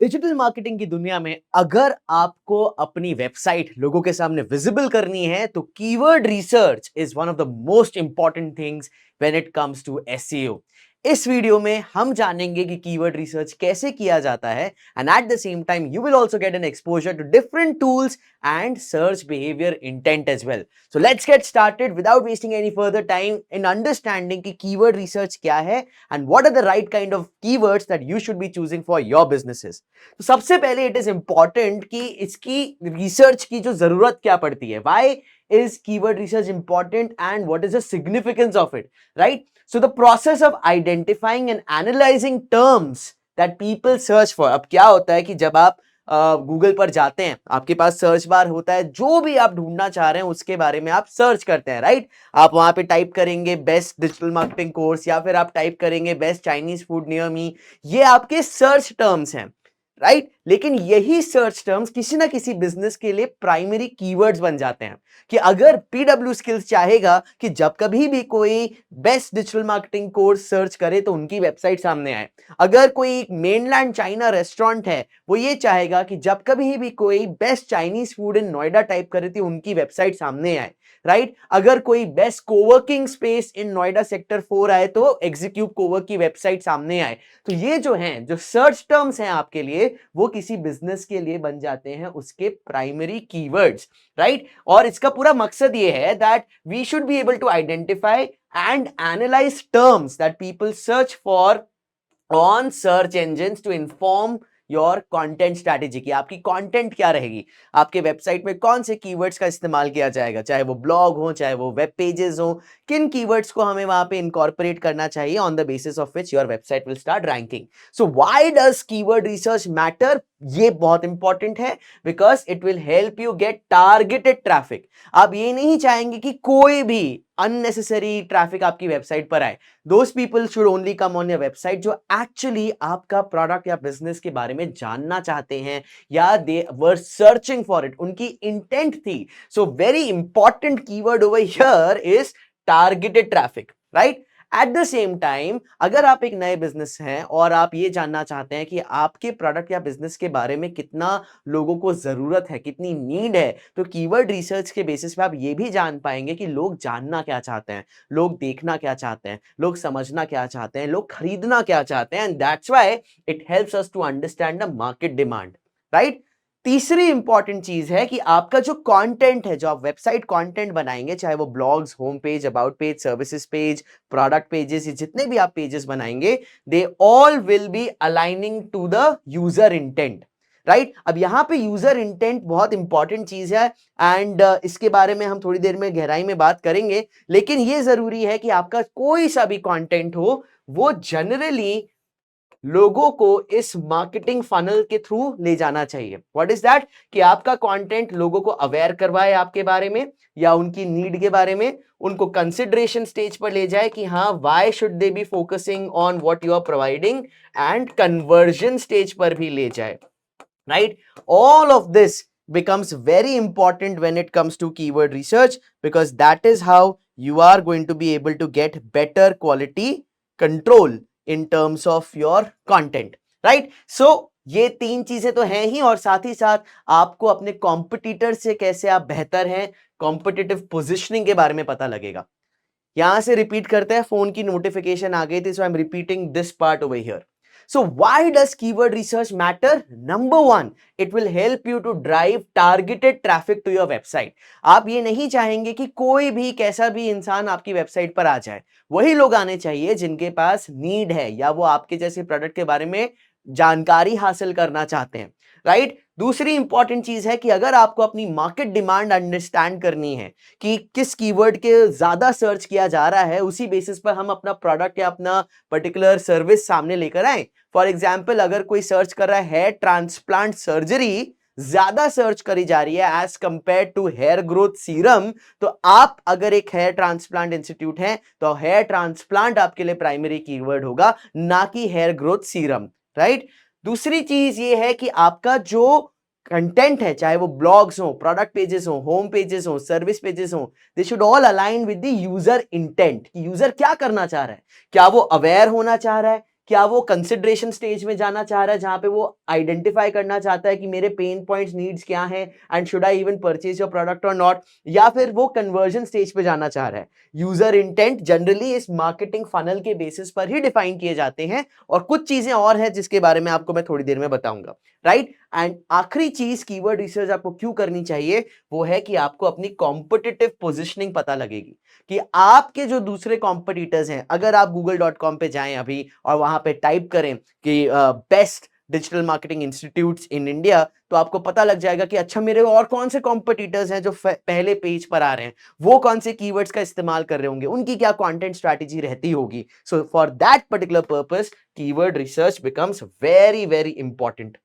Digital marketing की दुनिया में अगर आपको अपनी वेबसाइट लोगों के सामने विजिबल करनी है तो keyword research is one of the most important things when it comes to SEO. इस वीडियो में हम जानेंगे कि कीवर्ड रिसर्च कैसे किया जाता है and at the same time you will also get an exposure to different tools and search behaviour intent as well. So let's get started without wasting any further time in understanding कि keyword research क्या है and what are the right kind of keywords that you should be choosing for your businesses. तो सबसे पहले it is important कि इसकी research की जो जरूरत क्या पड़ती है, why is keyword research important and what is the significance of it, right? So the process of identifying and analysing terms that people search for. अब क्या होता है कि जब आप गूगल पर जाते हैं, आपके पास सर्च बार होता है, जो भी आप ढूंढना चाह रहे हैं उसके बारे में आप सर्च करते हैं, राइट? आप वहां पे टाइप करेंगे बेस्ट डिजिटल मार्केटिंग कोर्स या फिर आप टाइप करेंगे best Chinese food near me. ये आपके सर्च टर्म्स हैं, राइट? लेकिन यही सर्च टर्म्स किसी ना किसी बिजनेस के लिए प्राइमरी कीवर्ड्स बन जाते हैं कि अगर पीडब्ल्यू स्किल्स चाहेगा कि जब कभी भी कोई best digital marketing course search करे तो उनकी वेबसाइट सामने आए। अगर कोई मेनलैंड चाइना रेस्टोरेंट है, वो ये चाहेगा कि जब कभी भी कोई best Chinese food in Noida type करे तो उनकी वेबसाइट सामने आए, राइट? अगर कोई best coworking space in Noida sector 4 आए तो एग्जीक्यूट कोवर्क की वेबसाइट सामने आए। तो ये जो हैं, जो सर्च टर्म्स हैं आपके लिए, वो किसी बिजनेस के लिए बन जाते हैं उसके प्राइमरी कीवर्ड्स, राइट? और इसका पूरा मकसद ये है that we should be able to identify and analyse terms that people search for on search engines to inform your content strategy की आपकी कंटेंट क्या रहेगी, आपके वेबसाइट में कौन से कीवर्ड्स का इस्तेमाल किया जाएगा, चाहे वो ब्लॉग हो चाहे वो वेब पेजेस हो, किन कीवर्ड्स को हमें वहां पे इनकॉर्पोरेट करना चाहिए on the basis of which your website will start ranking. So why does keyword research matter? ये बहुत इंपॉर्टेंट है because it will help you get targeted traffic. आप ये नहीं चाहेंगे कि कोई भी अननेसेसरी ट्रैफिक आपकी वेबसाइट पर आए। Those people should only come on your website जो एक्चुअली आपका प्रोडक्ट या बिजनेस के बारे में जानना चाहते हैं या दे वर सर्चिंग फॉर इट, उनकी इंटेंट थी। So very important keyword over here is targeted traffic, right? Eight the same time अगर आप एक नए बिजनेस हैं और आप ये जानना चाहते हैं कि आपके प्रोडक्ट या बिजनेस के बारे में कितना लोगों को जरूरत है, कितनी नीड है, तो कीवर्ड रिसर्च के बेसिस पे आप ये भी जान पाएंगे कि लोग जानना क्या चाहते हैं, लोग देखना क्या चाहते हैं, लोग समझना क्या चाहते हैं, लोग खरीदना क्या चाहते हैं। And that's why it helps us to understand the market demand, right? तीसरी इंपॉर्टेंट चीज है कि आपका जो कंटेंट है, जो आप वेबसाइट कंटेंट बनाएंगे, चाहे वो blogs, home page, about page, services page, product pages, जितने भी आप पेजेस बनाएंगे, they all will be aligning to the user intent, right? अब यहां पे यूजर इंटेंट बहुत इंपॉर्टेंट चीज है एंड इसके बारे में हम थोड़ी देर में गहराई में बात करेंगे। लेकिन ये जरूरी है कि आपका कोई सा भी कंटेंट हो, वो जनरली लोगों को इस मार्केटिंग फनल के थ्रू ले जाना चाहिए। What is that? कि आपका कंटेंट लोगों को अवेयर करवाए आपके बारे में या उनकी नीड के बारे में, उनको कंसिडरेशन स्टेज पर ले जाए कि हाँ, why should they be focusing on what you are providing, and conversion stage पर भी ले जाए, right? All of this becomes very important when it comes to keyword research because that is how you are going to be able to get better quality control in terms of your content, right? So ये तीन चीजें तो हैं ही, और साथ ही साथ आपको अपने कॉम्पिटिटर से कैसे आप बेहतर हैं, कॉम्पिटिटिव पोजिशनिंग के बारे में पता लगेगा। यहां से रिपीट करते हैं, फोन की नोटिफिकेशन आ गई थी, so I am repeating this part over here. So why does keyword research matter? Number one, it will help you to drive targeted traffic to your website. आप ये नहीं चाहेंगे कि कोई भी कैसा भी इंसान आपकी वेबसाइट पर आ जाए। वही लोग आने चाहिए जिनके पास नीड है या वो आपके जैसे प्रोडक्ट के बारे में जानकारी हासिल करना चाहते हैं, राइट? दूसरी इंपॉर्टेंट चीज है कि अगर आपको अपनी मार्केट डिमांड अंडरस्टैंड करनी है कि किस कीवर्ड के ज्यादा सर्च किया जा रहा है, उसी बेसिस पर हम अपना प्रोडक्ट या अपना पर्टिकुलर सर्विस सामने लेकर आए। फॉर एग्जाम्पल, अगर कोई सर्च कर रहा है हेयर ट्रांसप्लांट सर्जरी, ज्यादा सर्च करी जा रही है as compared to hair growth serum, तो आप अगर एक हेयर ट्रांसप्लांट इंस्टीट्यूट है तो हेयर ट्रांसप्लांट आपके लिए प्राइमरी कीवर्ड होगा, ना कि हेयर ग्रोथ सीरम, राइट? दूसरी चीज ये है कि आपका जो कंटेंट है, चाहे वो ब्लॉग्स हो, प्रोडक्ट पेजेस हो, होम पेजेस हो, सर्विस पेजेस हो, they should all align with the user intent कि यूजर क्या करना चाह रहा है। क्या वो अवेयर होना चाह रहा है, क्या वो कंसिडरेशन स्टेज में जाना चाह रहा है जहां पे वो आइडेंटिफाई करना चाहता है कि मेरे पेन पॉइंट्स नीड्स क्या हैं and should I even purchase your product और नॉट, या फिर वो कन्वर्जन स्टेज पे जाना चाह रहा है। यूजर इंटेंट जनरली इस मार्केटिंग फनल के बेसिस पर ही डिफाइन किए जाते हैं और कुछ चीजें और हैं जिसके बारे में आपको मैं थोड़ी देर में बताऊंगा, राइट। एंड आखिरी चीज कीवर्ड रिसर्च आपको क्यों करनी चाहिए वो है कि आपको अपनी कॉम्पिटिटिव पोजिशनिंग पता लगेगी कि आपके जो दूसरे कॉम्पिटिटर्स हैं, अगर आप google.com पे जाएं अभी और वहां पे टाइप करें कि best digital marketing institutes in India, तो आपको पता लग जाएगा कि अच्छा मेरे और कौन से कॉम्पिटिटर्स हैं जो पहले पेज पर आ रहे हैं, वो कौन से कीवर्ड्स का इस्तेमाल कर रहे होंगे, उनकी क्या कंटेंट स्ट्रैटेजी रहती होगी। So for that particular purpose keyword research becomes very very important,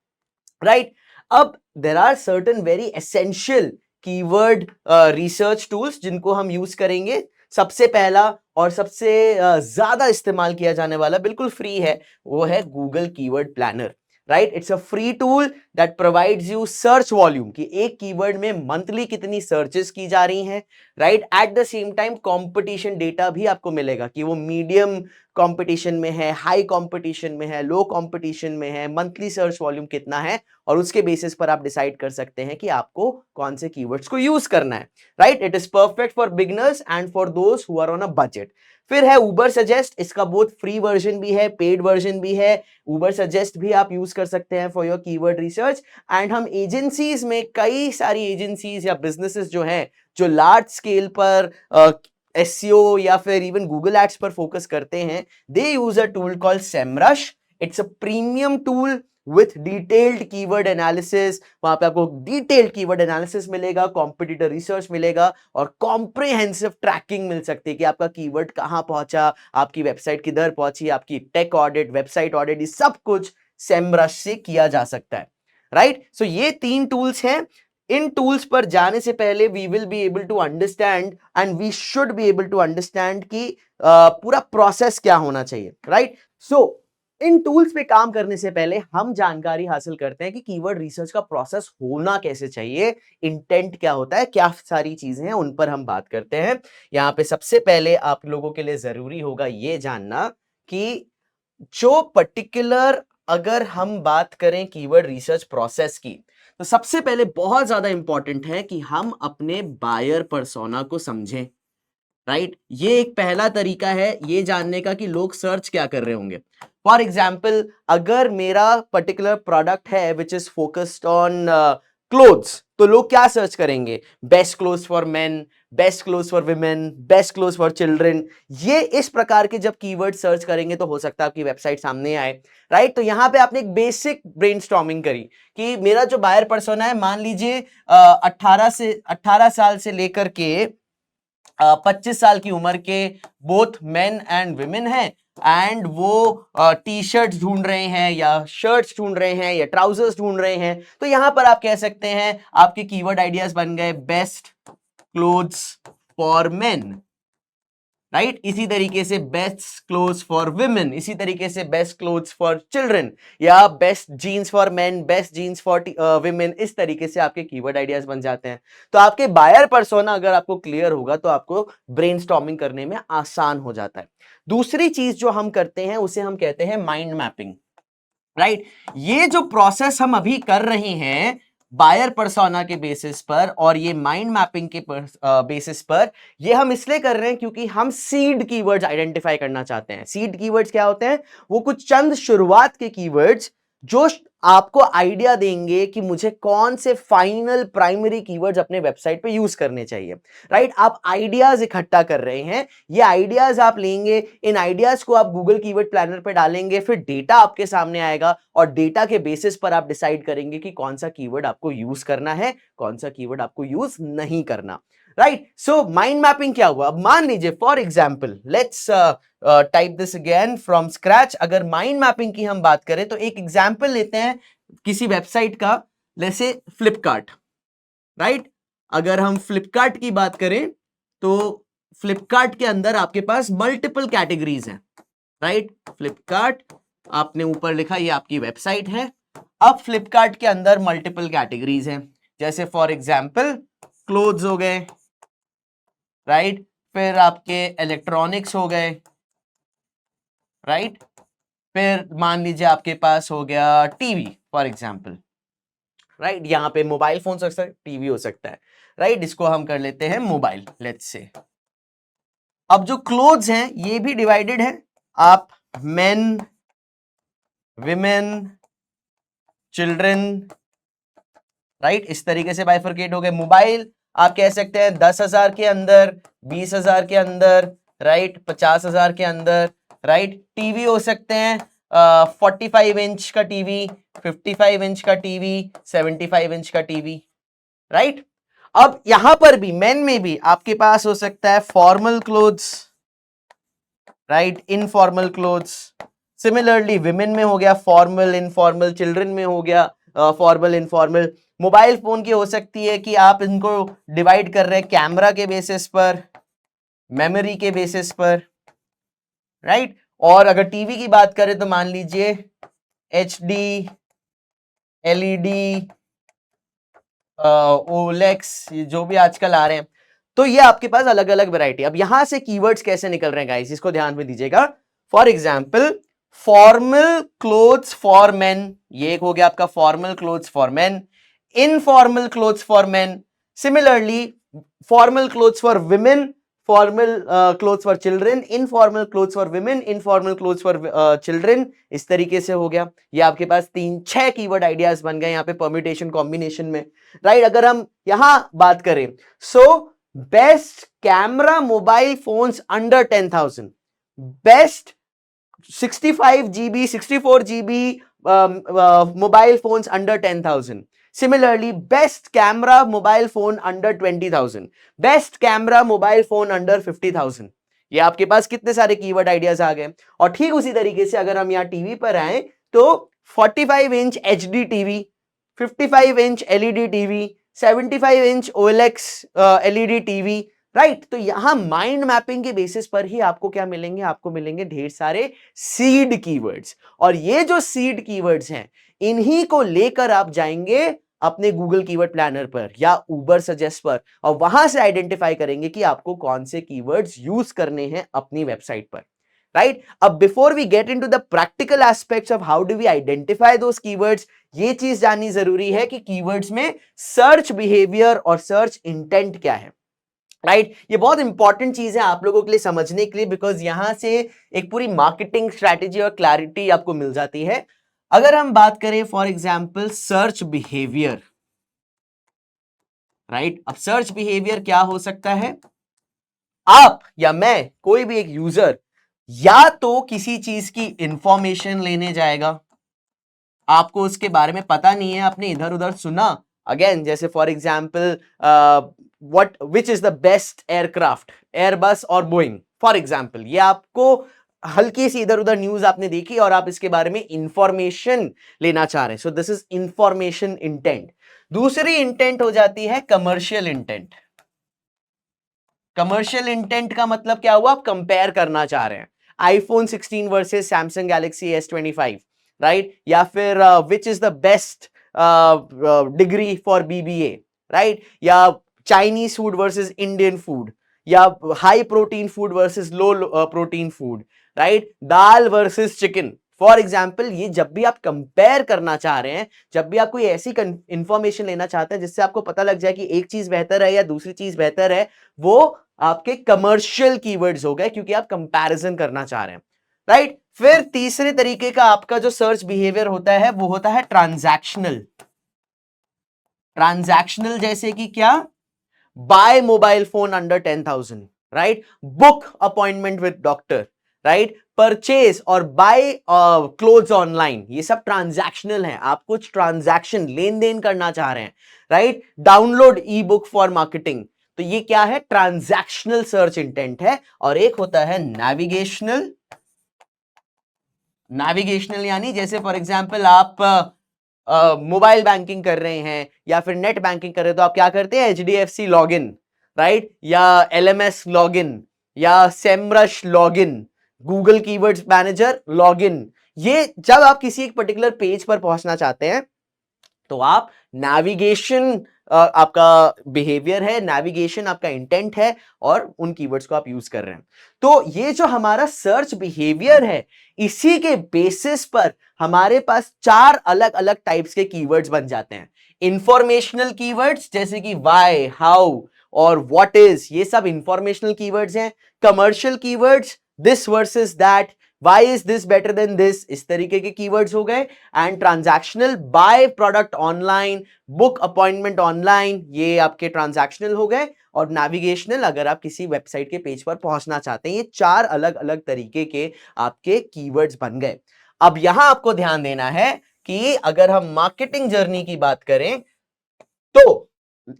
right. अब there are certain very essential keyword research tools जिनको हम यूज करेंगे। सबसे पहला और सबसे ज्यादा इस्तेमाल किया जाने वाला बिल्कुल फ्री है, वो है Google keyword planner, right. It's a free tool that provides you search volume कि एक कीवर्ड में मंथली कितनी सर्चेस की जा रही हैं, right. Eight the same time competition data भी आपको मिलेगा कि वो मीडियम कंपटीशन में है, हाई कंपटीशन में है, लो कंपटीशन में है, मंथली सर्च वॉल्यूम कितना है, और उसके बेसिस पर आप डिसाइड कर सकते हैं कि आपको कौन से कीवर्ड्स को यूज करना है, right. It is perfect for beginners and for those who are on a budget. फिर है उबर सजेस्ट, इसका बहुत फ्री वर्जन भी है, पेड वर्जन भी है। उबर सजेस्ट भी आप यूज कर सकते हैं for your keyword research. And हम एजेंसीज में कई सारी एजेंसीज या बिजनेसेस जो हैं जो लार्ज स्केल पर एसईओ या फिर इवन गूगल एड्स पर फोकस करते हैं, they use a tool called Semrush. It's a premium tool with detailed keyword analysis. वहां पे आपको डिटेल्ड कीवर्ड एनालिसिस मिलेगा, कॉम्पिटिटर रिसर्च मिलेगा और कॉम्प्रिहेंसिव ट्रैकिंग मिल सकती है कि आपका कीवर्ड कहां पहुंचा, आपकी वेबसाइट किधर पहुंची, आपकी टेक ऑडिट, वेबसाइट ऑडिट, ये सब कुछ सेमरश से किया जा सकता है, राइट। सो ये 3 टूल्स हैं। इन टूल्स पर जाने से पहले we will be able to understand and we should be able to understand कि पूरा प्रोसेस क्या होना चाहिए, राइट। सो इन टूल्स पे काम करने से पहले हम जानकारी हासिल करते हैं कि कीवर्ड रिसर्च का प्रोसेस होना कैसे चाहिए, इंटेंट क्या होता है, क्या सारी चीजें हैं, उन पर हम बात करते हैं। यहां पे सबसे पहले आप लोगों के लिए जरूरी होगा ये जानना कि जो पर्टिकुलर, अगर हम बात करें कीवर्ड रिसर्च प्रोसेस की, तो सबसे पहले बहुत ज्यादा इंपॉर्टेंट है कि हम अपने बायर पर्सोना को समझें, राइट। ये एक पहला तरीका है ये जानने का कि लोग सर्च क्या कर रहे होंगे। फॉर एग्जाम्पल, अगर मेरा पर्टिकुलर प्रोडक्ट है which is focused on clothes, तो लोग क्या सर्च करेंगे? Best clothes for men, best clothes for women, best clothes for children. ये इस प्रकार के जब कीवर्ड सर्च करेंगे तो हो सकता है आपकी वेबसाइट सामने आए, राइट। तो यहां पे आपने एक बेसिक ब्रेनस्टॉर्मिंग करी कि मेरा जो बायर पर्सोना है, मान लीजिए 18 साल से लेकर के 25 साल की उम्र के बोथ मेन एंड विमेन हैं, एंड वो टी शर्ट्स ढूंढ रहे हैं या शर्ट्स ढूंढ रहे हैं या ट्राउजर्स ढूंढ रहे हैं। तो यहां पर आप कह सकते हैं, आपके कीवर्ड आइडियाज बन गए best clothes for main, right. इसी तरीके से बेस्ट क्लोथ्स फॉर विमेन, इसी तरीके से बेस्ट क्लोथ्स फॉर चिल्ड्रन, या best jeans for men, best jeans for women. इस तरीके से आपके कीवर्ड आइडियाज बन जाते हैं। तो आपके बायर पर्सोना अगर आपको क्लियर होगा तो आपको ब्रेनस्टॉर्मिंग करने में आसान हो जाता है। दूसरी चीज जो हम करते हैं उसे हम कहते हैं माइंड मैपिंग, राइट। ये जो प्रोसेस हम अभी कर रहे हैं बायर पर्सोना के बेसिस पर और ये माइंड मैपिंग के बेसिस पर, ये हम इसलिए कर रहे हैं क्योंकि हम सीड कीवर्ड्स आइडेंटिफाई करना चाहते हैं। सीड कीवर्ड्स क्या होते हैं? वो कुछ चंद शुरुआत के कीवर्ड्स जो आपको आइडिया देंगे कि मुझे कौन से फाइनल प्राइमरी कीवर्ड्स अपने वेबसाइट पे यूज करने चाहिए, राइट। आप आइडियाज इकट्ठा कर रहे हैं, ये आइडियाज आप लेंगे, इन आइडियाज को आप गूगल कीवर्ड प्लानर पे डालेंगे, फिर डेटा आपके सामने आएगा और डेटा के बेसिस पर आप डिसाइड करेंगे कि कौन सा कीवर्ड आपको यूज करना है, कौन सा कीवर्ड आपको यूज नहीं करना, राइट। सो माइंड मैपिंग क्या हुआ? अब मान लीजिए for example, let's type this again from scratch. अगर माइंड मैपिंग की हम बात करें तो एक एग्जाम्पल लेते हैं किसी वेबसाइट का, जैसे फ्लिपकार्ट, राइट। अगर हम फ्लिपकार्ट की बात करें तो फ्लिपकार्ट के अंदर आपके पास मल्टीपल कैटेगरीज हैं, राइट। फ्लिपकार्ट आपने ऊपर लिखा, ये आपकी वेबसाइट है। अब फ्लिपकार्ट के अंदर मल्टीपल कैटेगरीज हैं, जैसे फॉर एग्जाम्पल क्लोथ्स हो गए, राइट। फिर आपके इलेक्ट्रॉनिक्स हो गए, राइट। फिर मान लीजिए आपके पास हो गया टीवी फॉर एग्जाम्पल, राइट, यहाँ पे मोबाइल फोन हो सकता है, टीवी हो सकता है, राइट, इसको हम कर लेते हैं मोबाइल, लेट्स से। अब जो क्लोथ्स हैं ये भी डिवाइडेड है, आप मेन, विमेन, चिल्ड्रन, राइट, इस तरीके से बाइफरकेट हो गए। मोबाइल आप कह सकते हैं 10,000 के अंदर, 20,000 के अंदर, राइट, 50,000 के अंदर, राइट। टीवी हो सकते हैं 45 इंच का टीवी, 55 इंच का टीवी, 75 इंच का टीवी, राइट। अब यहां पर भी मेन में भी आपके पास हो सकता है formal clothes, right, informal clothes. Similarly women में हो गया फॉर्मल, इनफॉर्मल, चिल्ड्रन में हो गया फॉर्मल, इनफॉर्मल। मोबाइल फोन की हो सकती है कि आप इनको डिवाइड कर रहे हैं कैमरा के बेसिस पर, मेमोरी के बेसिस पर, राइट। और अगर टीवी की बात करें तो मान लीजिए एचडी, एलईडी, ओलेक्स, जो भी आजकल आ रहे हैं, तो ये आपके पास अलग अलग वैरायटी। अब यहां से कीवर्ड्स कैसे निकल रहे हैं गाइस, इसको ध्यान में दीजिएगा। For example formal clothes for main, ये एक हो गया आपका formal clothes for main. Informal clothes for main, similarly formal clothes for women, formal clothes for children, informal clothes for women, informal clothes for children, इस तरीके से हो गया। ये आपके पास 3-6 कीवर्ड आइडियाज बन गए यहाँ पे परम्यूटेशन कॉम्बिनेशन में, राइट। अगर हम यहां बात करें, so best camera mobile phones under 10,000, best 65 GB, 64 GB mobile phones under 10,000. Similarly, best camera mobile phone under 20,000. Best camera mobile phone under 50,000. ये आपके पास कितने सारे कीवर्ड आइडियाज आ गए। और ठीक उसी तरीके से अगर हम यहाँ टीवी पर आए तो 45 inch HD TV, 55 inch LED TV, 75 inch OLX LED TV, right. तो यहां माइंड मैपिंग के बेसिस पर ही आपको क्या मिलेंगे, आपको मिलेंगे ढेर सारे सीड कीवर्ड्स। और ये जो सीड कीवर्ड्स हैं इन्हीं को लेकर आप जाएंगे अपने गूगल कीवर्ड प्लानर पर या उबर सजेस्ट पर, और वहां से आइडेंटिफाई करेंगे कि आपको कौन से कीवर्ड्स यूज करने हैं अपनी वेबसाइट पर, राइट। अब before we get into the practical aspects of how do we identify those keywords, ये चीज जाननी जरूरी है कि कीवर्ड्स में सर्च बिहेवियर और सर्च इंटेंट क्या है, राइट। ये बहुत इंपॉर्टेंट चीज है आप लोगों के लिए समझने के लिए, बिकॉज यहां से एक पूरी मार्केटिंग स्ट्रैटेजी और क्लैरिटी आपको मिल जाती है। अगर हम बात करें for example search behaviour, right. अब सर्च बिहेवियर क्या हो सकता है, आप या मैं, कोई भी एक यूजर या तो किसी चीज की इंफॉर्मेशन लेने जाएगा, आपको उसके बारे में पता नहीं है, आपने इधर उधर सुना, अगेन जैसे for example what which is the best aircraft, Airbus और बोइंग फॉर एग्जाम्पल, ये आपको हल्की सी इधर उधर न्यूज आपने देखी और आप इसके बारे में इंफॉर्मेशन लेना चाह रहे हैं, so this is information intent. दूसरी इंटेंट हो जाती है कमर्शियल इंटेंट। कमर्शियल इंटेंट का मतलब क्या हुआ, आप कंपेयर करना चाह रहे हैं iPhone 16 versus Samsung Galaxy S25, right, या फिर which is the best degree for BBA, right, या Chinese food versus Indian food, या high protein food versus low protein food, right, dal versus chicken. For example, ये जब भी आप compare करना चाह रहे हैं, जब भी आप कोई ऐसी इंफॉर्मेशन लेना चाहते हैं जिससे आपको पता लग जाए कि एक चीज बेहतर है या दूसरी चीज बेहतर है, वो आपके कमर्शियल कीवर्ड्स हो गए, क्योंकि आप कंपैरिजन करना चाह रहे हैं, राइट। फिर तीसरे तरीके का आपका जो सर्च बिहेवियर होता है वो होता है ट्रांजैक्शनल। ट्रांजैक्शनल जैसे कि क्या, buy mobile phone under 10,000, right, book appointment with doctor, right, purchase और बाय क्लोथ्स ऑनलाइन, ये सब ट्रांजैक्शनल है। आप कुछ ट्रांजैक्शन, लेन देन करना चाह रहे हैं, right, download E book for marketing, तो ये क्या है, ट्रांजैक्शनल सर्च इंटेंट है। और एक होता है नेविगेशनल। नेविगेशनल यानी जैसे फॉर एग्जांपल आप मोबाइल बैंकिंग कर रहे हैं या फिर नेट बैंकिंग कर रहे हैं, तो आप क्या करते हैं, HDFC लॉगिन, राइट, या LMS लॉगिन, या Semrush login, Google keywords manager login. ये जब आप किसी एक पर्टिकुलर पेज पर पहुंचना चाहते हैं तो आप नेविगेशन आपका बिहेवियर है, नेविगेशन आपका इंटेंट है और उन कीवर्ड्स को आप यूज कर रहे हैं। तो ये जो हमारा सर्च बिहेवियर है, इसी के बेसिस पर हमारे पास 4 अलग अलग टाइप्स के कीवर्ड्स बन जाते हैं। इंफॉर्मेशनल कीवर्ड्स जैसे कि व्हाई, हाउ और व्हाट इज, ये सब इंफॉर्मेशनल कीवर्ड्स हैं। Commercial keywords, this versus that, why is this better than this, इस तरीके के कीवर्ड्स हो गए। And transactional, buy product online, book appointment online, ये आपके ट्रांजैक्शनल हो गए। और नेविगेशनल, अगर आप किसी वेबसाइट के पेज पर पहुंचना चाहते हैं। ये 4 अलग अलग तरीके के आपके कीवर्ड्स बन गए। अब यहां आपको ध्यान देना है कि अगर हम मार्केटिंग जर्नी की बात करें, तो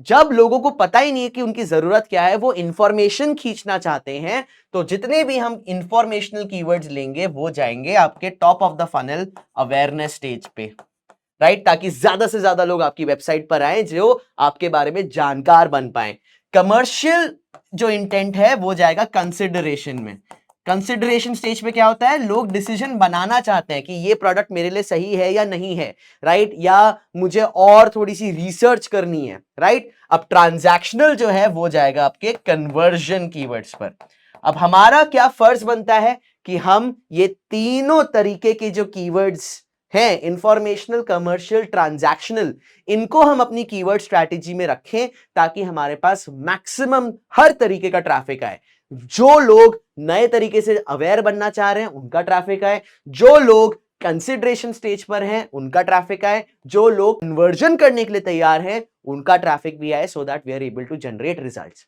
जब लोगों को पता ही नहीं है कि उनकी जरूरत क्या है, वो इंफॉर्मेशन खींचना चाहते हैं, तो जितने भी हम इंफॉर्मेशनल कीवर्ड्स लेंगे वो जाएंगे आपके top of the funnel awareness stage पे, राइट, ताकि ज्यादा से ज्यादा लोग आपकी वेबसाइट पर आए जो आपके बारे में जानकार बन पाए। कमर्शियल जो इंटेंट है वो जाएगा कंसिडरेशन में। कंसिडरेशन स्टेज पे क्या होता है, लोग डिसीजन बनाना चाहते हैं कि ये प्रोडक्ट मेरे लिए सही है या नहीं है, राइट, या मुझे और थोड़ी सी रिसर्च करनी है, राइट। अब ट्रांजैक्शनल जो है वो जाएगा आपके कन्वर्जन कीवर्ड्स पर। अब हमारा क्या फर्ज बनता है कि हम ये तीनों तरीके के जो कीवर्ड्स हैं, इंफॉर्मेशनल, कमर्शियल, ट्रांजैक्शनल, इनको हम अपनी कीवर्ड स्ट्रैटेजी में रखें ताकि हमारे पास मैक्सिमम हर तरीके का ट्रैफिक आए। जो लोग नए तरीके से अवेयर बनना चाह रहे हैं उनका ट्रैफिक आए, जो लोग कंसिडरेशन स्टेज पर हैं उनका ट्रैफिक आए, जो लोग कन्वर्जन करने के लिए तैयार हैं उनका ट्रैफिक भी आए, so that we are able to generate results.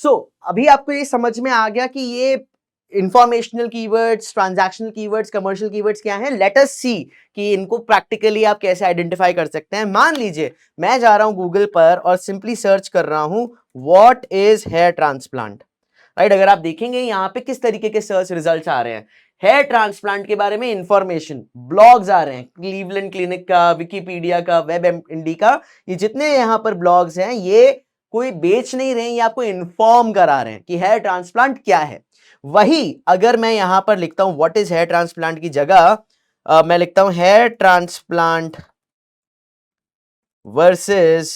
So अभी आपको ये समझ में आ गया कि ये informational keywords, transactional keywords, commercial keywords क्या हैं। लेट अस सी कि इनको प्रैक्टिकली आप कैसे आइडेंटिफाई कर सकते हैं। मान लीजिए मैं जा रहा हूं गूगल पर और सिंपली सर्च कर रहा हूं what is here transplant, right. अगर आप देखेंगे यहाँ पे किस तरीके के सर्च रिजल्ट्स आ रहे हैं, हेयर ट्रांसप्लांट के बारे में इंफॉर्मेशन, ब्लॉग्स आ रहे हैं, क्लीवलैंड क्लिनिक का, विकिपीडिया का, वेब इंडी का, ये जितने यहाँ पर ब्लॉग्स हैं ये कोई बेच नहीं रहे हैं, ये आपको इन्फॉर्म करा रहे हैं कि हेयर ट्रांसप्लांट क्या है। वही अगर मैं यहां पर लिखता हूं व्हाट इज हेयर ट्रांसप्लांट की जगह मैं लिखता हूं hair transplant versus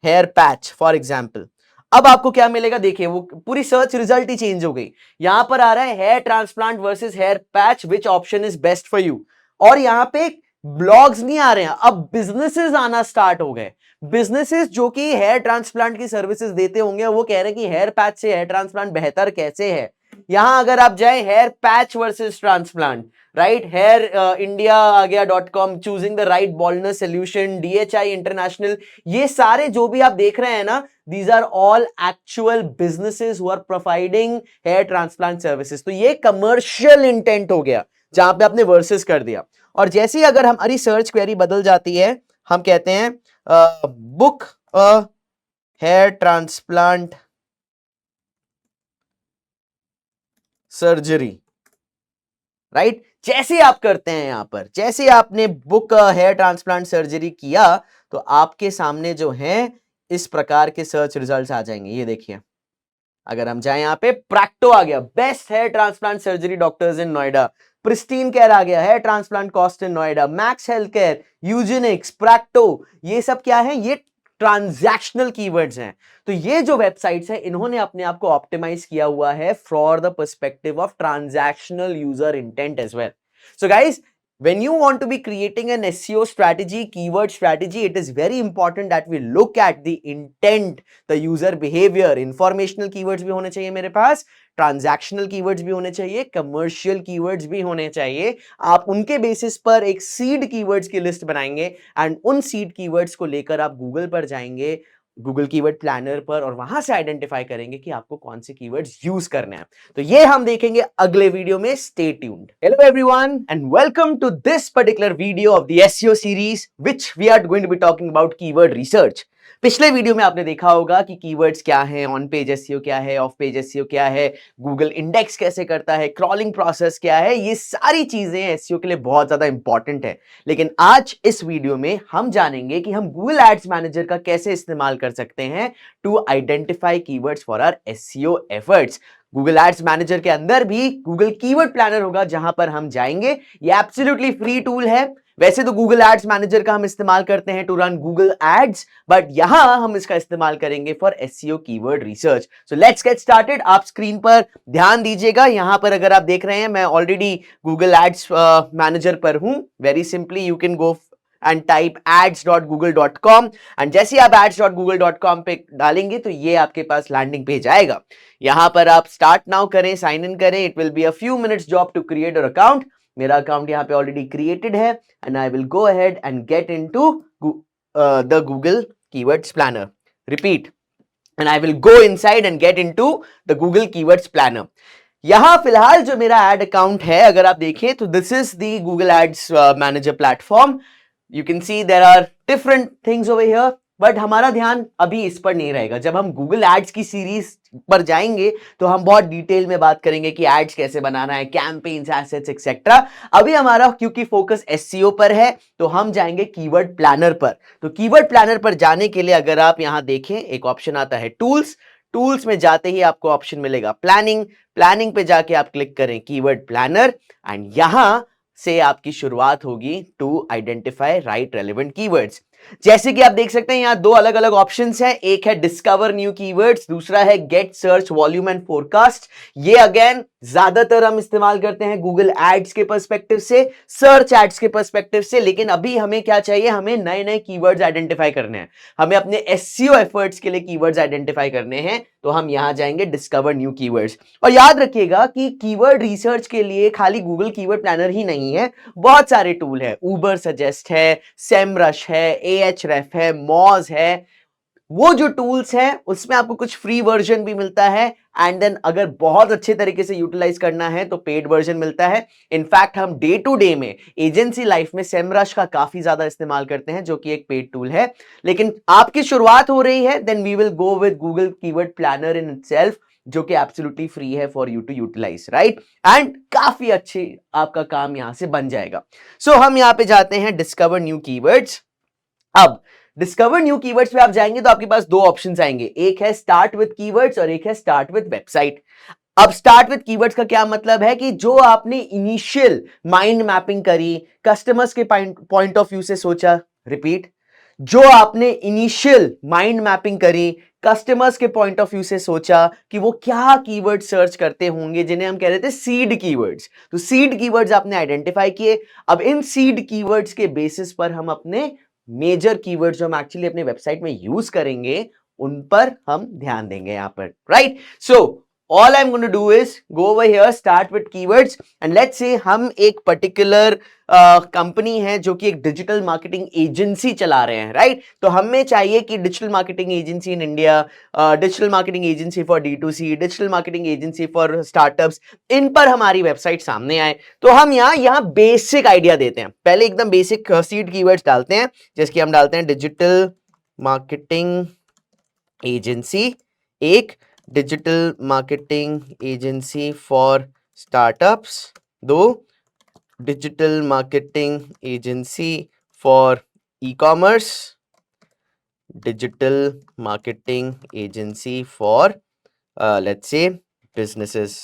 hair patch for example, अब आपको क्या मिलेगा, देखिए वो पूरी सर्च रिजल्ट ही चेंज हो गई। यहां पर आ रहा है hair transplant versus hair patch, which option is best for you. और यहां पे ब्लॉग्स नहीं आ रहे हैं, अब बिजनेसेस आना स्टार्ट हो गए। बिजनेसेस जो कि हेयर ट्रांसप्लांट की सर्विसेज देते होंगे वो कह रहे हैं कि हेयर पैच से हेयर ट्रांसप्लांट बेहतर कैसे है। यहां अगर आप जाएं hair patch versus transplant, right, hair India आ गया .com, choosing the right baldness solution, DHI international, ये सारे जो भी आप देख रहे हैं ना, these are all actual businesses who are providing hair transplant services। तो ये कमर्शियल इंटेंट हो गया जहां पे आपने वर्सेस कर दिया। और जैसे ही अगर हमारी सर्च क्वेरी बदल जाती है, हम कहते हैं book a hair transplant surgery, right. जैसे आप करते हैं यहां पर, जैसे आपने बुक हेयर ट्रांसप्लांट सर्जरी किया तो आपके सामने जो है इस प्रकार के सर्च रिजल्ट्स आ जाएंगे। ये देखिए, अगर हम जाएं यहां पे, प्रैक्टो आ गया, best hair transplant surgery doctors in Noida, Pristine Care आ गया, hair transplant cost in Noida, Max Health Care, Eugenix, Practo, ये सब क्या है, ये ट्रांजैक्शनल कीवर्ड्स हैं। तो ये जो वेबसाइट्स है इन्होंने अपने आप को ऑप्टिमाइज किया हुआ है for the perspective of transactional user intent as well. So guys, when you want to be creating an SEO strategy, keyword strategy, it is very important that we look at the intent, the user behavior। informational keywords भी होने चाहिए मेरे पास, transactional keywords भी होने चाहिए, commercial keywords भी होने चाहिए। आप उनके बेसिस पर एक seed keywords की लिस्ट बनाएंगे एंड उन seed keywords को लेकर आप गूगल पर जाएंगे, गूगल कीवर्ड प्लानर पर, और वहां से आइडेंटिफाई करेंगे कि आपको कौन से कीवर्ड्स यूज करने हैं। तो ये हम देखेंगे अगले वीडियो में, stay tuned. Hello everyone and welcome to this particular video of the SEO series which we are going to be talking about keyword research. पिछले वीडियो में आपने देखा होगा कि कीवर्ड्स क्या हैं, ऑन पेज एसईओ क्या है, ऑफ पेज एसईओ क्या है, गूगल इंडेक्स कैसे करता है, क्रॉलिंग प्रोसेस क्या है, ये सारी चीजें एसईओ के लिए बहुत ज्यादा इंपॉर्टेंट है। लेकिन आज इस वीडियो में हम जानेंगे कि हम गूगल एड्स मैनेजर का कैसे इस्तेमाल कर सकते हैं to identify keywords for our SEO efforts. Google Ads manager के अंदर भी गूगल कीवर्ड प्लानर होगा जहां पर हम जाएंगे। ये एब्सोल्युटली फ्री टूल है, वैसे तो गूगल एड्स मैनेजर का हम इस्तेमाल करते हैं to run Google Ads, but यहां हम इसका इस्तेमाल करेंगे for SEO keyword research. So let's get started. आप स्क्रीन पर ध्यान दीजिएगा, यहां पर अगर आप देख रहे हैं मैं ऑलरेडी गूगल एड्स मैनेजर पर हूं। Very simply you can go and type ads.google.com and जैसे ही आप ads.google.com पे डालेंगे तो ये आपके पास लैंडिंग पेज आएगा। यहां पर आप स्टार्ट नाउ करें, साइन इन करें। It will be a few minutes job to create your account. मेरा अकाउंट यहां पे ऑलरेडी क्रिएटेड है and I will go ahead and get into the Google keywords planner. Repeat, and I will go inside and get into the Google keywords planner. यहां फिलहाल जो मेरा ad account है अगर आप देखें तो this is the Google Ads manager platform. You can see there are different things over here, but हमारा ध्यान अभी इस पर नहीं रहेगा। जब हम गूगल एड्स की सीरीज पर जाएंगे तो हम बहुत डिटेल में बात करेंगे कि एड्स कैसे बनाना है, कैंपेन्स, एसेट्स एक्सेट्रा। अभी हमारा क्योंकि फोकस एसईओ पर है तो हम जाएंगे कीवर्ड प्लानर पर। तो कीवर्ड प्लानर पर जाने के लिए अगर आप यहां देखें एक ऑप्शन आता है टूल्स। टूल्स में जाते ही आपको ऑप्शन मिलेगा प्लानिंग। प्लानिंग पे जाके आप क्लिक करें कीवर्ड प्लानर एंड यहां से आपकी शुरुआत होगी to identify right relevant keywords. जैसे कि आप देख सकते हैं यहां दो अलग अलग ऑप्शंस हैं, एक है डिस्कवर न्यू कीवर्ड्स, दूसरा है get search volume and forecast. ये अगेन ज्यादातर हम इस्तेमाल करते हैं गूगल एड्स के पर्सपेक्टिव से, सर्च एड्स के पर्सपेक्टिव से, लेकिन अभी हमें क्या चाहिए, हमें नए नए कीवर्ड्स आइडेंटिफाई करने हैं, हमें अपने एसईओ एफर्ट्स के लिए कीवर्ड्स आइडेंटिफाई करने हैं। तो हम यहां जाएंगे डिस्कवर न्यू कीवर्ड्स। और याद रखिएगा कि कीवर्ड रिसर्च के लिए खाली गूगल कीवर्ड प्लानर ही नहीं है, बहुत सारे टूल है, उबर सजेस्ट है, सेमरश है, एएचरेफ है, मॉज है। वो जो टूल्स हैं उसमें आपको कुछ फ्री वर्जन भी मिलता है एंड देन अगर बहुत अच्छे तरीके से यूटिलाइज करना है तो पेड वर्जन मिलता है। इनफैक्ट हम डे टू डे में एजेंसी लाइफ में सेमरश का काफी ज्यादा इस्तेमाल करते हैं जो कि एक पेड टूल है। लेकिन आपकी शुरुआत हो रही है then we will go with Google keyword planner in itself, जो कि एब्सोल्युटली फ्री है for you to utilise, right? And काफी अच्छी आपका काम यहां से बन जाएगा। सो हम यहां पे जाते हैं डिस्कवर न्यू कीवर्ड्स। अब डिस्कवर न्यू कीवर्ड्स पे आप जाएंगे तो आपके पास दो ऑप्शंस आएंगे, एक है स्टार्ट विद कीवर्ड्स और एक है स्टार्ट विद वेबसाइट। अब स्टार्ट विद कीवर्ड्स का क्या मतलब है कि जो आपने इनिशियल माइंड मैपिंग करी, कस्टमर्स के पॉइंट ऑफ व्यू से सोचा, रिपीट, जो आपने इनिशियल माइंड मैपिंग करी, कस्टमर्स के पॉइंट ऑफ व्यू से सोचा कि वो क्या कीवर्ड सर्च करते होंगे, जिन्हें हम कह रहे थे सीड कीवर्ड्स। तो सीड कीवर्ड्स आपने आइडेंटिफाई किए। अब इन सीड कीवर्ड्स के बेसिस पर हम अपने मेजर कीवर्ड्स जो हम एक्चुअली अपने वेबसाइट में यूज करेंगे उन पर हम ध्यान देंगे यहां पर, right? So all I'm going to do is go over here, start with keywords and let's say हम एक particular कंपनी है जो कि एक डिजिटल मार्केटिंग एजेंसी चला रहे हैं, राइट? तो हमें चाहिए कि digital marketing agency in India, digital marketing agency for D2C, digital marketing agency for startups, इन पर हमारी वेबसाइट सामने आए। तो हम यहाँ बेसिक आइडिया देते हैं, पहले एकदम बेसिक सीड कीवर्ड्स डालते हैं, जैसे कि हम डालते हैं डिजिटल मार्केटिंग एजेंसी, एक digital marketing agency for startups, दो digital marketing agency for e commerce, digital marketing agency for let's say businesses.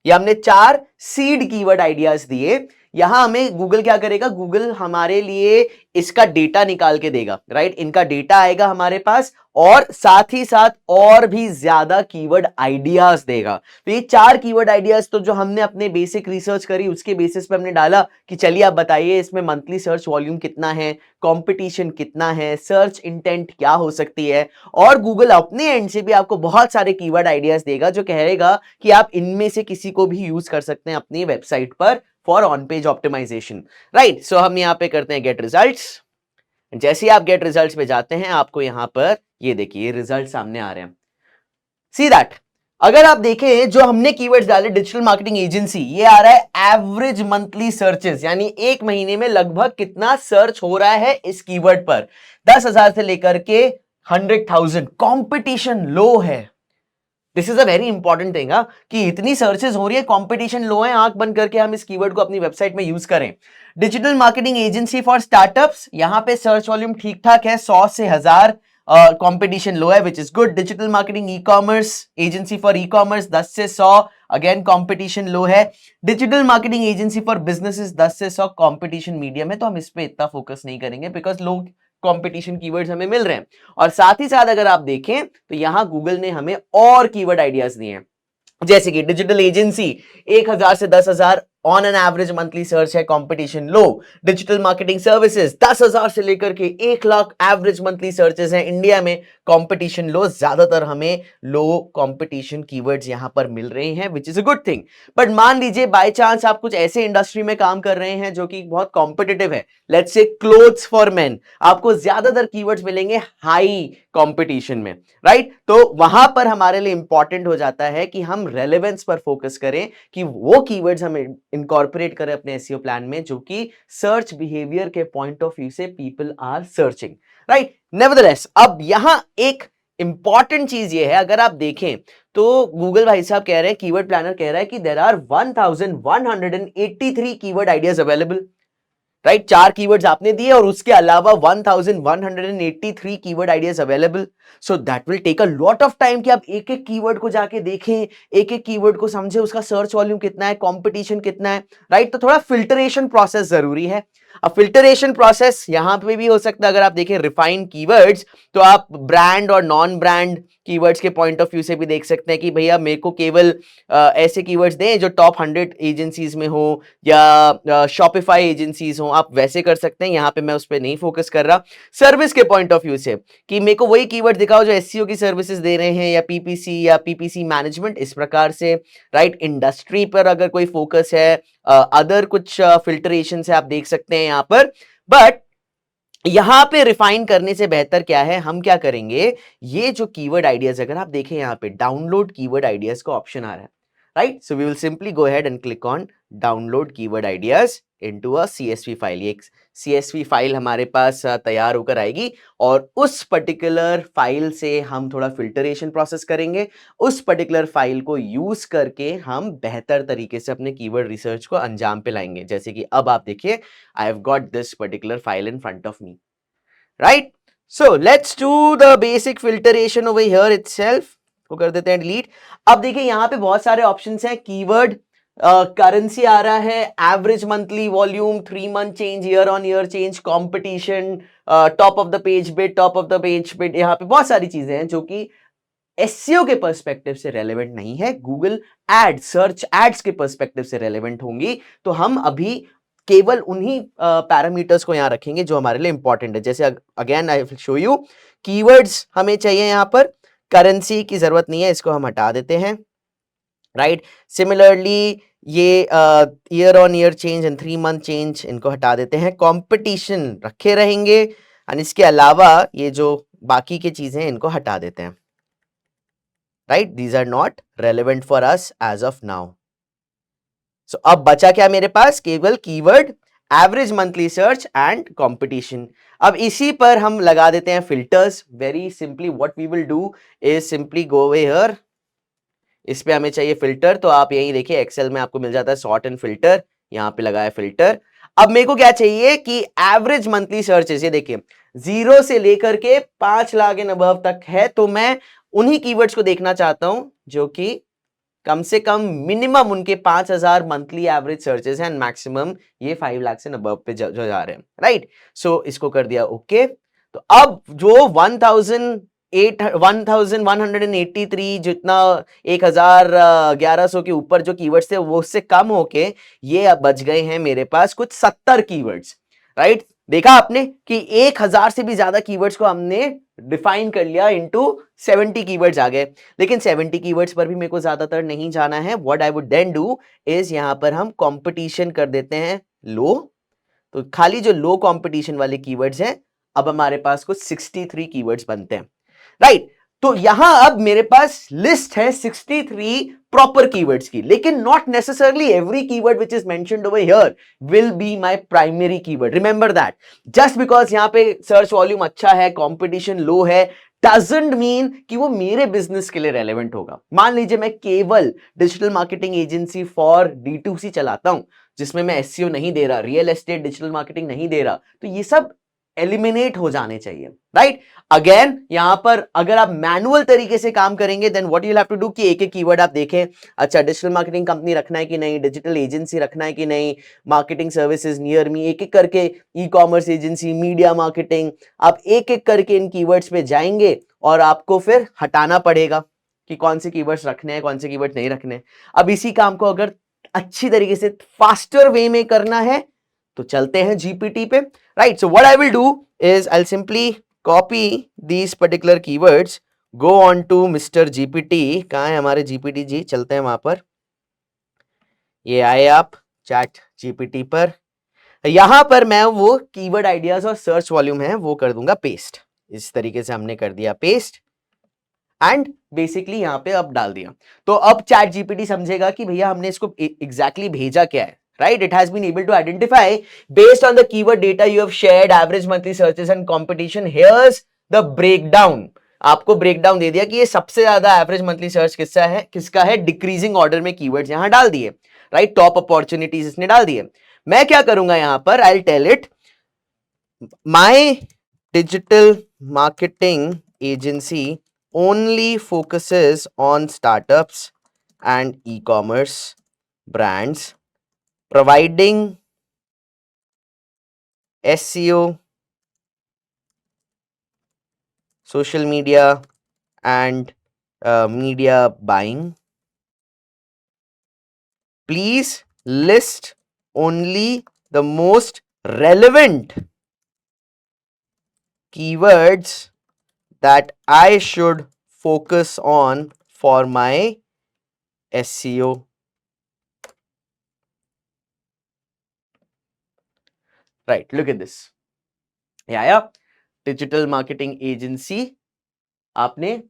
ये हमने 4 सीड कीवर्ड आइडियाज दिए। यहां हमें गूगल क्या करेगा, गूगल हमारे लिए इसका डेटा निकाल के देगा, राइट? इनका डेटा आएगा हमारे पास और साथ ही साथ और भी ज्यादा कीवर्ड आइडियाज देगा। तो ये 4 कीवर्ड आइडियाज तो जो हमने अपने बेसिक रिसर्च करी उसके बेसिस पे हमने डाला कि चलिए आप बताइए इसमें मंथली सर्च वॉल्यूम कितना है, कंपटीशन कितना है, सर्च इंटेंट क्या हो सकती है। और गूगल अपने एंड से भी आपको बहुत सारे कीवर्ड आइडियाज देगा जो कहेगा कि आप इनमें से किसी को भी यूज कर सकते हैं अपनी वेबसाइट पर for on page optimisation, right? So हम यहां पे करते हैं गेट रिजल्ट्स। जैसे ही आप गेट रिजल्ट्स पे जाते हैं आपको यहां पर ये देखिए रिजल्ट सामने आ रहे हैं। सी दैट अगर आप देखें जो हमने कीवर्ड्स डाले डिजिटल मार्केटिंग एजेंसी, ये आ रहा है एवरेज मंथली सर्चेस, यानी एक महीने में लगभग कितना सर्च हो रहा है इस कीवर्ड पर, 10,000 से लेकर के 100,000। कंपटीशन लो है, this is a very important thing कि इतनी सर्चेस हो रही है, कंपटीशन लो है, आंख बंद करके हम इस कीवर्ड को अपनी वेबसाइट में यूज करें। Digital marketing agency for startups, यहां पे सर्च वॉल्यूम ठीक ठाक है, 100 से 1000 कंपटीशन लो है, which is good. Digital marketing e commerce agency for e commerce 10 से 100, अगेन कंपटीशन लो है। Digital marketing agency for businesses 10 से 100, कंपटीशन मीडियम है। तो हम इस पे इतना फोकस नहीं करेंगे बिकॉज लोग कंपटीशन कीवर्ड्स हमें मिल रहे हैं। और साथ ही साथ अगर आप देखें तो यहां गूगल ने हमें और कीवर्ड आइडियाज दिए हैं, जैसे कि डिजिटल एजेंसी 1000 से 10,000 on an average monthly search है, कंपटीशन लो। डिजिटल मार्केटिंग सर्विसेज 10,000 से लेकर के 1 लाख एवरेज मंथली सर्चेस हैं इंडिया में, कंपटीशन लो। ज्यादातर हमें लो कंपटीशन कीवर्ड्स यहां पर मिल रहे हैं, which is a good thing. But मान लीजिए बाय चांस आप कुछ ऐसे इंडस्ट्री में काम कर रहे हैं जो कि बहुत कॉम्पिटिटिव है, let's say clothes for main, आपको ज्यादातर कीवर्ड्स मिलेंगे हाई कंपटीशन में, राइट? तो वहां पर हमारे लिए इंपॉर्टेंट हो जाता है कि हम रेलेवेंस पर फोकस करें, कि वो कीवर्ड्स हम इनकॉर्पोरेट करें अपने एसईओ प्लान में जो कि सर्च बिहेवियर के पॉइंट ऑफ व्यू से people are searching, right? Nevertheless अब यहां एक इंपॉर्टेंट चीज ये है, अगर आप देखें तो गूगल भाई साहब कह रहे हैं, कीवर्ड प्लानर कह रहा है कि there are 1183 keyword ideas available, right? 4 keywords आपने दिए और उसके अलावा 1183 keyword ideas available. So that will take a lot of time कि आप एक एक कीवर्ड को जाके देखें, एक एक कीवर्ड को समझे, उसका सर्च वॉल्यूम कितना है, कंपटीशन कितना है, राइट? तो थोड़ा फिल्टरेशन प्रोसेस जरूरी है। अब फिल्टरेशन प्रोसेस यहां पे भी हो सकता है, अगर आप देखें रिफाइंड कीवर्ड्स, तो आप ब्रांड और नॉन ब्रांड कीवर्ड्स के पॉइंट ऑफ व्यू से भी देख सकते हैं कि भैया मेरे को केवल ऐसे कीवर्ड्स दें जो टॉप 100 एजेंसीज में हो या शॉपिफाई एजेंसीज हो, आप वैसे कर सकते हैं। यहां पे मैं उस पर नहीं फोकस कर रहा। सर्विस के पॉइंट ऑफ व्यू से कि मेरे को वही कीवर्ड दिखाओ जो एसईओ की सर्विसेज दे रहे हैं, या पीपीसी मैनेजमेंट, इस प्रकार से, राइट? इंडस्ट्री पर अगर कोई फोकस है, अदर कुछ फिल्टरेशन से आप देख सकते हैं यहां पर। बट यहां पे रिफाइन करने से बेहतर क्या है, हम क्या करेंगे, ये जो कीवर्ड आइडियाज, अगर आप देखें यहां पे डाउनलोड कीवर्ड आइडियाज का ऑप्शन आ रहा है, right? So we will simply go ahead and click on download keyword ideas into a CSV file. ये सीएसवी फाइल हमारे पास तैयार होकर आएगी और उस पर्टिकुलर फाइल से हम थोड़ा फिल्टरेशन प्रोसेस करेंगे। उस पर्टिकुलर फाइल को यूज करके हम बेहतर तरीके से अपने कीवर्ड रिसर्च को अंजाम पे लाएंगे। जैसे कि अब आप देखिए, I have got this particular file in front of me, right? So let's do the basic filtration over here itself. को कर देते हैं डिलीट। अब देखिए यहां पे बहुत सारे ऑप्शंस हैं। कीवर्ड करेंसी आ रहा है, average monthly volume, 3 month change, year on year change, competition, top of the page bit, top of the page bit. यहाँ पे बहुत सारी चीजें हैं जो कि एसईओ के पर्सपेक्टिव से रेलेवेंट नहीं है, गूगल एड सर्च एड्स के पर्सपेक्टिव से रेलेवेंट होंगी। तो हम अभी केवल उन्हीं पैरामीटर्स को यहां रखेंगे जो हमारे लिए इंपॉर्टेंट है। जैसे again I will show you, keywords हमें चाहिए यहां पर, करेंसी की जरूरत नहीं है, इसको हम हटा देते हैं, राइट? सिमिलरली ये year on year change and 3 month change, इनको हटा देते हैं। कंपटीशन रखे रहेंगे और इसके अलावा ये जो बाकी की चीजें इनको हटा देते हैं, right? These are not relevant for us as of now. So अब बचा क्या मेरे पास, केवल keyword, average monthly search and competition. अब इसी पर हम लगा देते हैं filters. Very simply what we will do is simply go away here, इस पे हमें चाहिए फिल्टर, तो आप यही देखिए एक्सेल में आपको मिल जाता है सॉर्ट एंड फिल्टर, यहां पे लगाया फिल्टर। अब मेरे को क्या चाहिए कि एवरेज मंथली सर्चेस, ये देखिए 0 से लेकर के 5 लाख एंड अबव तक है, तो मैं उन्हीं कीवर्ड्स को देखना चाहता हूं जो कि कम से कम मिनिमम उनके 5000 मंथली एवरेज सर्चेस हैं, मैक्सिमम ये 5 लाख से अबव पे जो जा रहे हैं, राइट? सो इसको कर दिया ओके। तो अब जो 1183 जितना 1100 के ऊपर जो कीवर्ड्स थे वो उससे कम होके ये अब बच गए हैं मेरे पास कुछ 70 कीवर्ड्स, राइट? देखा आपने कि 1000 से भी ज्यादा कीवर्ड्स को हमने डिफाइन कर लिया इनटू 70 कीवर्ड्स आ गए। लेकिन 70 कीवर्ड्स पर भी मेरे को ज्यादातर नहीं जाना है। What I would then do is यहां पर हम कंपटीशन कर देते हैं लो। तो खाली जो लो कंपटीशन वाले कीवर्ड्स हैं, अब हमारे पास कुछ 63 कीवर्ड्स बनते हैं, राइट? तो यहां अब मेरे पास लिस्ट है 63 प्रॉपर कीवर्ड्स की, लेकिन not necessarily every keyword which is mentioned over here will be my primary keyword. Remember that, just because यहां पे सर्च वॉल्यूम अच्छा है, कंपटीशन लो है, डजंट मीन कि वो मेरे बिजनेस के लिए रेलेवेंट होगा। मान लीजिए मैं केवल digital marketing agency for D2C चलाता हूं, जिसमें मैं एसईओ नहीं दे रहा, रियल एस्टेट डिजिटल मार्केटिंग नहीं दे रहा, तो ये सब एलिमिनेट हो जाने चाहिए, राइट। अगेन यहां पर अगर आप मैनुअल तरीके से काम करेंगे then what you have to do कि एक एक कीवर्ड आप देखें, अच्छा डिजिटल मार्केटिंग कंपनी रखना है कि नहीं, डिजिटल एजेंसी रखना है कि नहीं, मार्केटिंग सर्विसेज नियर मी, एक एक करके e commerce agency, media marketing, आप एक एक करके इन कीवर्ड्स पे जाएंगे और आपको फिर हटाना पड़ेगा कि कौन से कीवर्ड्स रखने हैं, कौन से कीवर्ड नहीं रखने। अब इसी काम को अगर अच्छी तरीके से फास्टर वे में करना है तो चलते हैं जीपीटी पे, right. So what I will do is I simply copy these particular keywords, go on to mister GPT. कहां है हमारे जीपीटी जी, चलते हैं वहां पर। ये आए आप चैट जीपीटी पर, यहां पर मैं वो कीवर्ड आइडियाज और सर्च वॉल्यूम है वो कर दूंगा पेस्ट। इस तरीके से हमने कर दिया पेस्ट एंड बेसिकली यहां पे अब डाल दिया। तो अब चैट जीपीटी समझेगा कि भैया हमने इसको एग्जैक्टली भेजा क्या है, right? It has been able to identify based on the keyword data you have shared, average monthly searches and competition. Here's the breakdown. आपको ब्रेकडाउन दे दिया कि ये सबसे ज्यादा एवरेज मंथली सर्च किसका है, डिक्रीजिंग ऑर्डर में कीवर्ड्स यहां डाल दिए, राइट। टॉप अपॉर्चुनिटीज इसने डाल दिए। मैं क्या करूंगा यहां पर, I will tell it my digital marketing agency only focuses on startups and e-commerce brands, providing SEO, social media and media buying. Please list only the most relevant keywords that I should focus on for my SEO. Right, look at this. Yeah, digital marketing agency आपने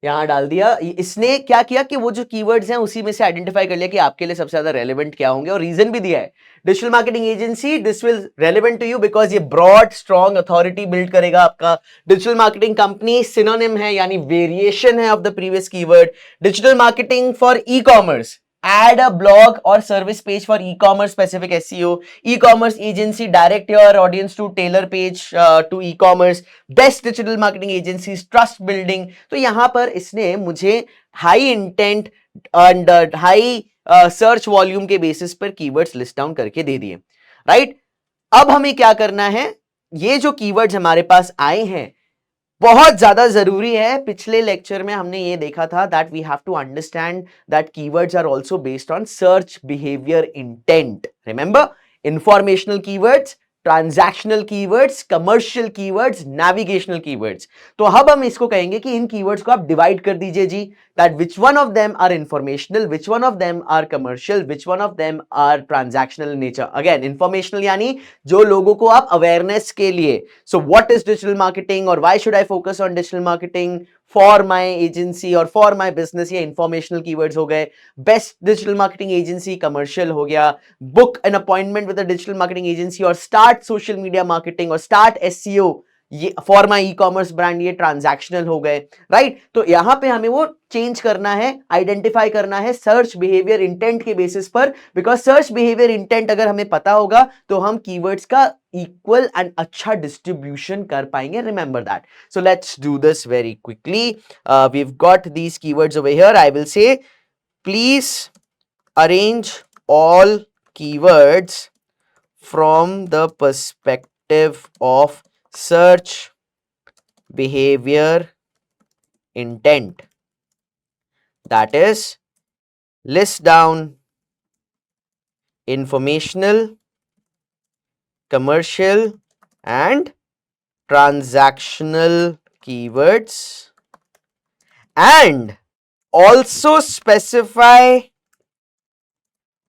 यहां डाल दिया। इसने क्या किया कि वो जो कीवर्ड्स हैं उसी में से आइडेंटिफाई कर लिया कि आपके लिए सबसे ज्यादा रेलेवेंट क्या होंगे, और रीजन भी दिया है, digital marketing agency this will relevant to you because ये ब्रॉड स्ट्रॉन्ग अथॉरिटी बिल्ड करेगा आपका। डिजिटल मार्केटिंग कंपनी सिनोनिम है यानी वेरिएशन है of the previous keyword. Digital marketing for e commerce, add a blog or service page for e-commerce specific SEO. E-commerce agency, direct your audience to tailor page to e-commerce. Best digital marketing agencies, trust building. तो यहां पर इसने मुझे high intent and high search volume के basis पर keywords list down करके दे दिए, right. अब हमें क्या करना है, ये जो कीवर्ड्स हमारे पास आए हैं बहुत ज्यादा जरूरी है। पिछले लेक्चर में हमने ये देखा था that we have to understand that keywords are also based on search behaviour intent. Remember, informational keywords, transactional keywords, commercial keywords, navigational keywords. तो अब हम इसको कहेंगे कि इन कीवर्ड्स को आप डिवाइड कर दीजिए जी, that which one of them are informational, which one of them are commercial, which one of them are transactional nature. Again informational यानी जो लोगों को आप अवेयरनेस के लिए, so what is digital marketing और why should I focus on digital marketing for my agency और for my business, ये इंफॉर्मेशनल कीवर्ड्स हो गए। Best digital marketing agency commercial हो गया। Book an appointment with a digital marketing agency और start social media marketing और start SEO, ये for my e commerce brand, ये ट्रांजैक्शनल हो गए, राइट। तो यहां पे हमें वो चेंज करना है, आइडेंटिफाई करना है सर्च बिहेवियर इंटेंट के बेसिस पर, बिकॉज सर्च बिहेवियर इंटेंट अगर हमें पता होगा तो हम कीवर्ड्स का इक्वल एंड अच्छा डिस्ट्रीब्यूशन कर पाएंगे। Remember that. So let's do this very quickly. We have got these keywords over here. I will say please arrange all keywords from the perspective of search behavior intent. That is, list down informational, commercial and transactional keywords, and also specify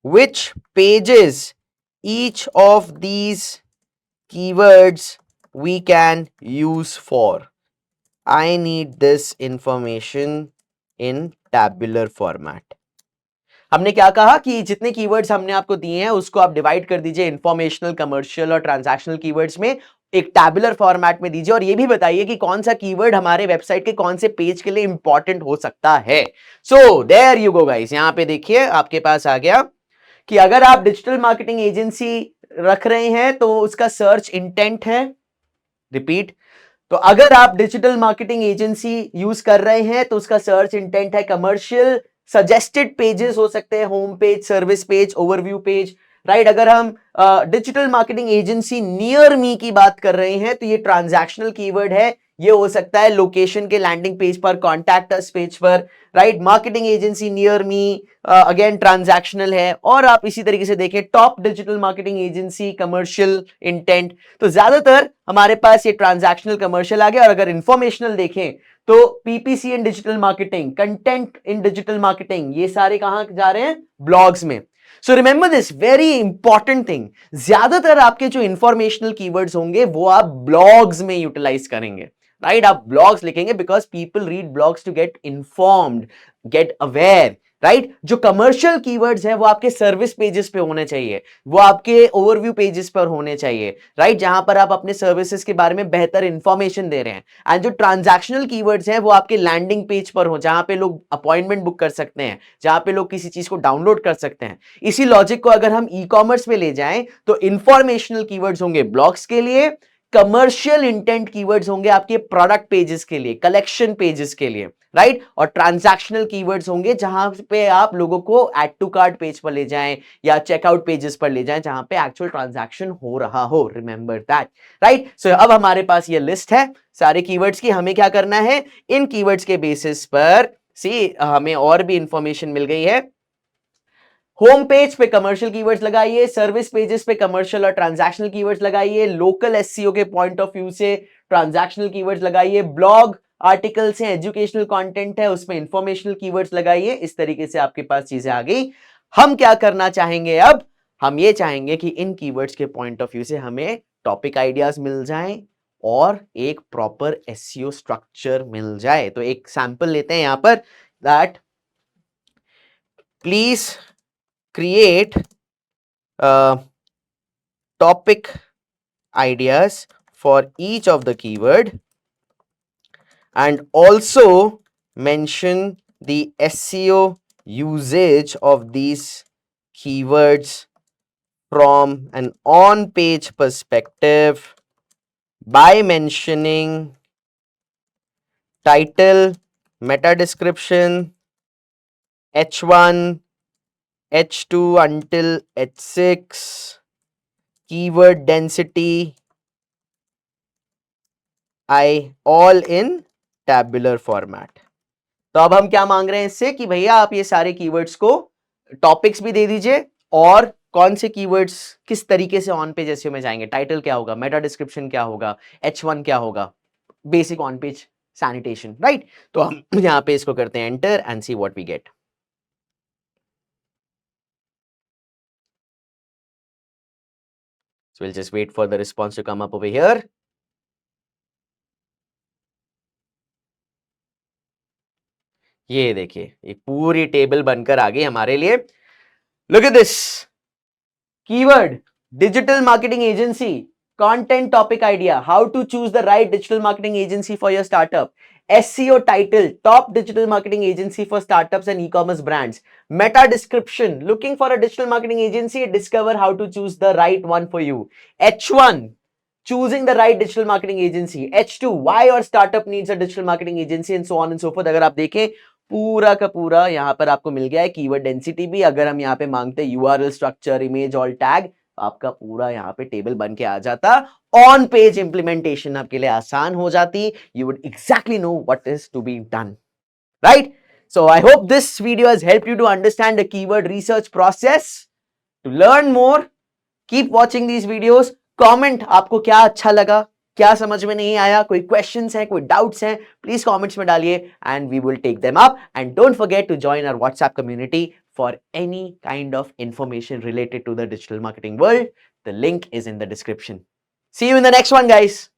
which pages each of these keywords we can use for. I need this information in tabular format. हमने क्या कहा कि जितने keywords हमने आपको दिए हैं उसको आप डिवाइड कर दीजिए इंफॉर्मेशनल, कमर्शियल और ट्रांजैक्शनल कीवर्ड्स में, एक टैबुलर फॉर्मेट में दीजिए और ये भी बताइए कि कौन सा कीवर्ड हमारे वेबसाइट के कौन से पेज के लिए इंपॉर्टेंट हो सकता है। So there you go guys, यहां पे देखिए आपके पास आ गया कि अगर आप डिजिटल मार्केटिंग एजेंसी रख रहे हैं तो उसका सर्च इंटेंट है रिपीट, तो अगर आप डिजिटल मार्केटिंग एजेंसी यूज कर रहे हैं तो उसका सर्च इंटेंट है कमर्शियल, सजेस्टेड पेजेस हो सकते हैं, home page, service page, overview page, right. अगर हम digital marketing agency near me की बात कर रहे हैं तो ये ट्रांजैक्शनल कीवर्ड है, ये हो सकता है लोकेशन के लैंडिंग पेज पर, कॉन्टैक्ट अस पेज पर, right. Marketing agency near me again transactional है। और आप इसी तरीके से देखें top digital marketing agency commercial intent, तो ज्यादातर हमारे पास ये ट्रांजैक्शनल कमर्शियल आ गया। और अगर इंफॉर्मेशनल देखें तो PPC in digital marketing, content in digital marketing, ये सारे कहां जा रहे हैं? ब्लॉग्स में। So remember this very important thing, ज्यादातर आपके जो इंफॉर्मेशनल कीवर्ड्स होंगे वो आप ब्लॉग्स में यूटिलाइज करेंगे, राइट। आप ब्लॉग्स लिखेंगे because people read blogs to get informed, get aware, right. जो कमर्शियल कीवर्ड्स हैं वो आपके सर्विस पेजेस पे होने चाहिए, वो आपके ओवरव्यू पेजेस पर होने चाहिए, राइट, जहां पर आप अपने सर्विसेज के बारे में बेहतर इंफॉर्मेशन दे रहे हैं। एंड जो ट्रांजैक्शनल कीवर्ड्स हैं वो आपके लैंडिंग पेज पर हो, जहां पे लोग अपॉइंटमेंट बुक कर सकते हैं, जहां पे लोग किसी चीज को डाउनलोड कर सकते हैं। इसी लॉजिक को अगर हम ई कॉमर्स में ले जाएं तो इंफॉर्मेशनल कीवर्ड्स होंगे ब्लॉग्स के लिए, कमर्शियल इंटेंट कीवर्ड्स होंगे आपके प्रोडक्ट पेजेस के लिए, कलेक्शन पेजेस के लिए, राइट। और ट्रांजैक्शनल कीवर्ड्स होंगे जहां पे आप लोगों को ऐड टू कार्ट पेज पर ले जाएं या चेकआउट पेजेस पर ले जाएं जहां पे एक्चुअल ट्रांजैक्शन हो रहा हो। Remember that, right. सो अब हमारे पास ये लिस्ट है सारे कीवर्ड्स की। हमें क्या करना है, इन कीवर्ड्स के बेसिस पर सी हमें और भी इंफॉर्मेशन मिल गई है। होम पेज पे कमर्शियल कीवर्ड्स लगाइए, सर्विस पेजेस पे कमर्शियल और ट्रांजैक्शनल कीवर्ड्स लगाइए, लोकल एसईओ के पॉइंट ऑफ व्यू से ट्रांजैक्शनल कीवर्ड्स लगाइए, ब्लॉग आर्टिकल्स हैं, एजुकेशनल कंटेंट है उसमें इंफॉर्मेशनल कीवर्ड्स लगाइए। इस तरीके से आपके पास चीजें आ गई। हम क्या करना चाहेंगे अब, हम ये चाहेंगे कि इन कीवर्ड्स के पॉइंट ऑफ व्यू से हमें टॉपिक आइडियाज मिल जाएं और एक प्रॉपर एसईओ स्ट्रक्चर मिल जाए। तो एक सैंपल लेते हैं यहां पर, that please create topic ideas for each of the keyword and also mention the SEO usage of these keywords from an on-page perspective by mentioning title, meta description, H1, H2 until H6, keyword density, all in tabular format। तो अब हम क्या मांग रहे हैं इससे कि भैया आप ये सारे कीवर्ड्स को टॉपिक्स भी दे दीजिए और कौन से कीवर्ड्स किस तरीके से ऑन पेज एसईओ में जाएंगे, टाइटल क्या होगा, मेटा डिस्क्रिप्शन क्या होगा, H1 क्या होगा, basic on page sanitation, right. तो हम यहां पे इसको करते हैं enter and see what we get. So we'll just wait for the response to come up over here. ये देखिए एक पूरी टेबल बनकर आ गई हमारे लिए। Look at this keyword, digital marketing agency, content topic idea, how to choose the right digital marketing agency for your startup, SEO title, top digital marketing agency for startups and e-commerce brands, meta description, looking for a digital marketing agency, discover how to choose the right one for you, H1, choosing the right digital marketing agency, H2, why your startup needs a digital marketing agency, and so on and so forth। अगर आप देखें पूरा का पूरा यहां पर आपको मिल गया है। कीवर्ड डेंसिटी भी अगर हम यहां पे मांगते URL structure, image, all tag, आपका पूरा यहां पे टेबल बन के आ जाता। ऑन पेज इंप्लीमेंटेशन आपके लिए आसान हो जाती। You would exactly know what is to be done, right. So I hope this video has helped you to understand the keyword research process. To learn more, keep watching these videos. Comment आपको क्या अच्छा लगा, क्या समझ में नहीं आया, कोई questions हैं, कोई doubts हैं, please comments में डालिए and we will take them up. And don't forget to join our WhatsApp community for any kind of information related to the digital marketing world. The link is in the description. See you in the next one, guys.